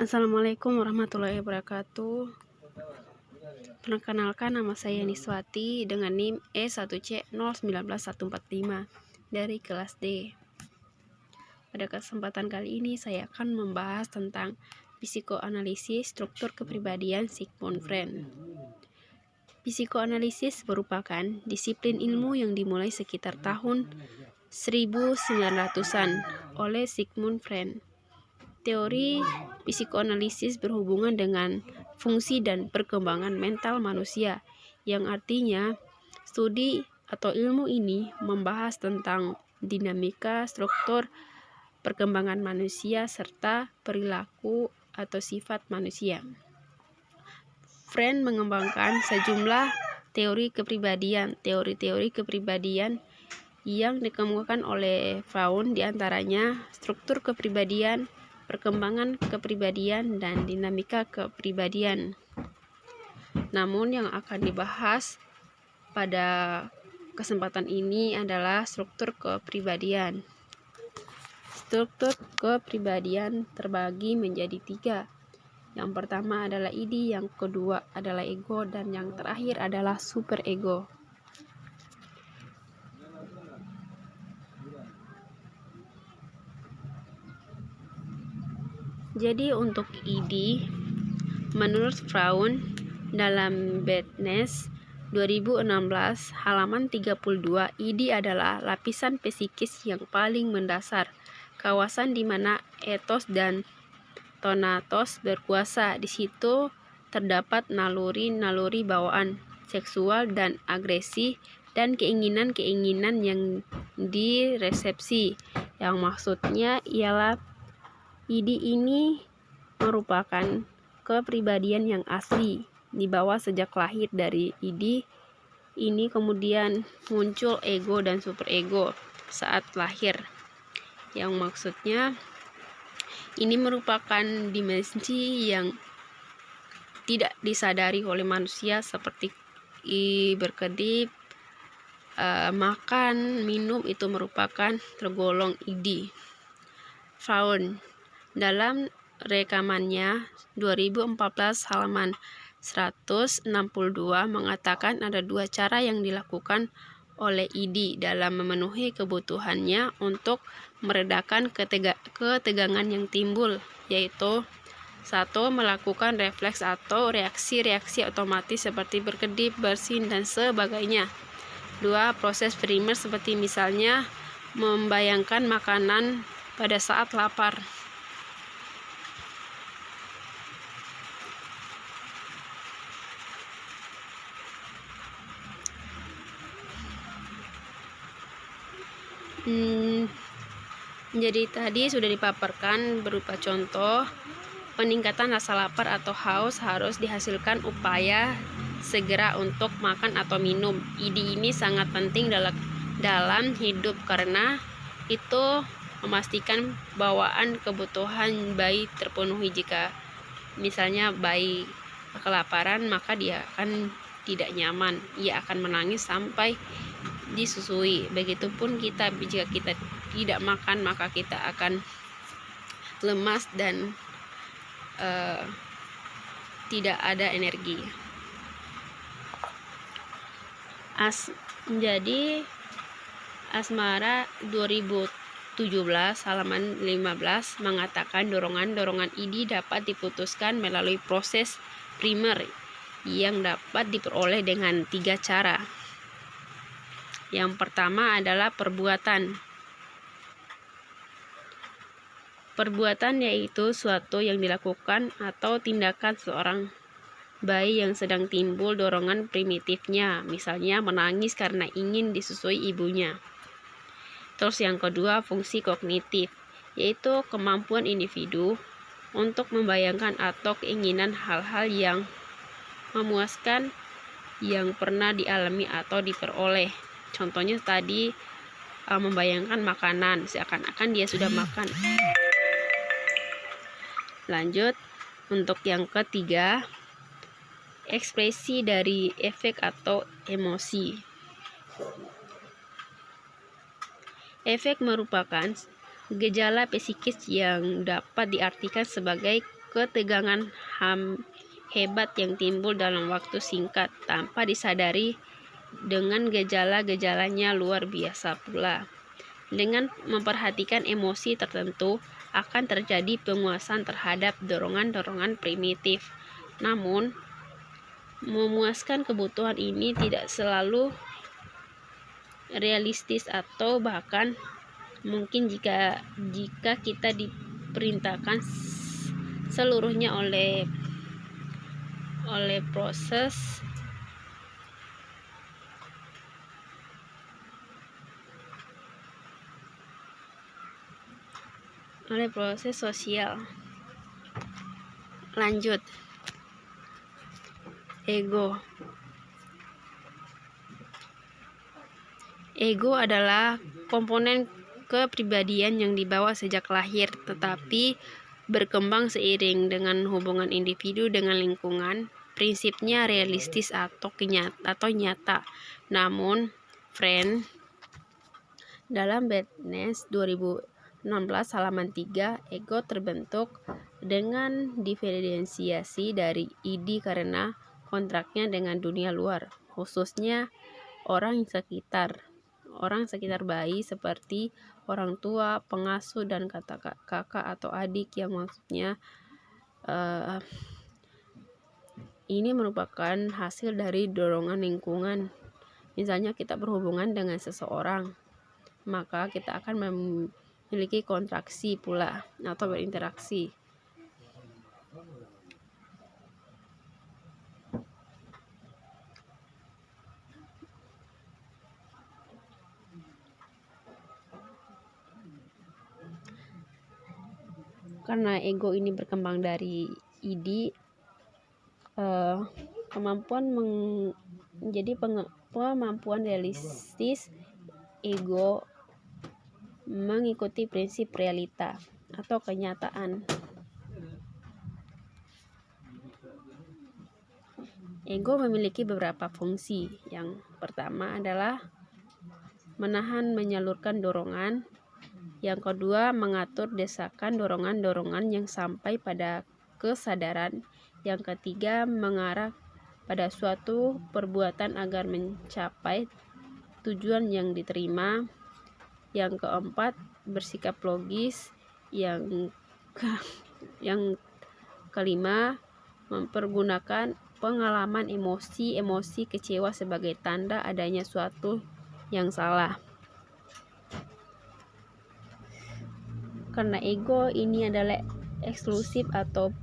Assalamualaikum warahmatullahi wabarakatuh. Perkenalkan, nama saya Niswati dengan NIM E1C019145 dari kelas D. Pada kesempatan kali ini saya akan membahas tentang psikoanalisis struktur kepribadian Sigmund Freud. Psikoanalisis merupakan disiplin ilmu yang dimulai sekitar tahun 1900-an oleh Sigmund Freud. Teori psikoanalisis berhubungan dengan fungsi dan perkembangan mental manusia, yang artinya studi atau ilmu ini membahas tentang dinamika, struktur, perkembangan manusia, serta perilaku atau sifat manusia. Freud mengembangkan sejumlah teori kepribadian. Teori-teori kepribadian yang dikemukakan oleh Freud diantaranya struktur kepribadian, perkembangan kepribadian, dan dinamika kepribadian. Namun yang akan dibahas pada kesempatan ini adalah struktur kepribadian. Struktur kepribadian terbagi menjadi 3. Yang pertama adalah id, yang kedua adalah ego, dan yang terakhir adalah superego. Jadi untuk ID, menurut Freud dalam Bednes 2016 halaman 32, ID adalah lapisan psikis yang paling mendasar, kawasan di mana etos dan thanatos berkuasa. Di situ terdapat naluri-naluri bawaan, seksual dan agresi, dan keinginan-keinginan yang diresepsi. Yang maksudnya ialah ID ini merupakan kepribadian yang asli, dibawa sejak lahir dari ID ini, kemudian muncul ego dan superego saat lahir. Yang maksudnya ini merupakan dimensi yang tidak disadari oleh manusia seperti berkedip, makan, minum, itu merupakan tergolong ID. Freud dalam rekamannya 2014 halaman 162 mengatakan ada 2 cara yang dilakukan oleh ID dalam memenuhi kebutuhannya untuk meredakan ketegangan yang timbul, yaitu 1. Melakukan refleks atau reaksi-reaksi otomatis seperti berkedip, bersin, dan sebagainya. 2. Proses primer seperti misalnya membayangkan makanan pada saat lapar. Jadi tadi sudah dipaparkan berupa contoh peningkatan rasa lapar atau haus harus dihasilkan upaya segera untuk makan atau minum. ID ini sangat penting dalam hidup karena itu memastikan bawaan kebutuhan bayi terpenuhi. Jika misalnya bayi kelaparan, maka dia akan tidak nyaman, ia akan menangis sampai disusui. Begitupun kita, jika kita tidak makan, maka kita akan lemas dan tidak ada energi. Jadi Asmara 2017 halaman 15 mengatakan dorongan-dorongan ID dapat diputuskan melalui proses primer yang dapat diperoleh dengan 3 cara. Yang pertama adalah perbuatan. Perbuatan yaitu suatu yang dilakukan atau tindakan seorang bayi yang sedang timbul dorongan primitifnya, misalnya menangis karena ingin disusui ibunya. Terus yang kedua, fungsi kognitif, yaitu kemampuan individu untuk membayangkan atau keinginan hal-hal yang memuaskan yang pernah dialami atau diperoleh. Contohnya tadi membayangkan makanan seakan-akan dia sudah makan. Lanjut, untuk yang ketiga, ekspresi dari efek atau emosi. Efek merupakan gejala psikis yang dapat diartikan sebagai ketegangan hebat yang timbul dalam waktu singkat tanpa disadari dengan gejala-gejalanya luar biasa pula. Dengan memperhatikan emosi tertentu, akan terjadi penguasaan terhadap dorongan-dorongan primitif. Namun, memuaskan kebutuhan ini tidak selalu realistis atau bahkan mungkin jika kita diperintahkan seluruhnya oleh proses sosial. Lanjut, ego. Ego adalah komponen kepribadian yang dibawa sejak lahir, tetapi berkembang seiring dengan hubungan individu dengan lingkungan. Prinsipnya realistis atau nyata. Namun, friend, dalam Badness 2016 halaman 3, ego terbentuk dengan diferensiasi dari id karena kontraknya dengan dunia luar, khususnya orang sekitar bayi seperti orang tua, pengasuh, dan kakak atau adik, yang maksudnya ini merupakan hasil dari dorongan lingkungan. Misalnya kita berhubungan dengan seseorang, maka kita akan memiliki kontraksi pula atau berinteraksi. Karena ego ini berkembang dari id, kemampuan realistis ego mengikuti prinsip realita atau kenyataan. Ego memiliki beberapa fungsi. Yang pertama adalah menyalurkan dorongan. Yang kedua, mengatur desakan dorongan-dorongan yang sampai pada kesadaran. Yang ketiga, mengarah pada suatu perbuatan agar mencapai tujuan yang diterima. Yang keempat, bersikap logis. Yang kelima, mempergunakan pengalaman emosi kecewa sebagai tanda adanya suatu yang salah. Karena ego ini adalah eksklusif atau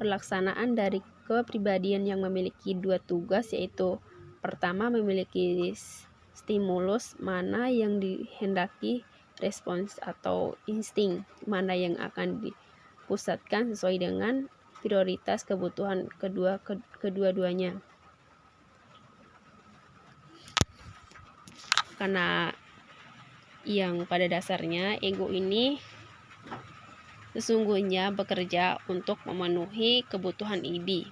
pelaksanaan dari kepribadian yang memiliki dua tugas, yaitu pertama, memiliki stimulus mana yang dihendaki, respons atau insting mana yang akan dipusatkan sesuai dengan prioritas kebutuhan kedua-duanya. Karena yang pada dasarnya ego ini sesungguhnya bekerja untuk memenuhi kebutuhan id.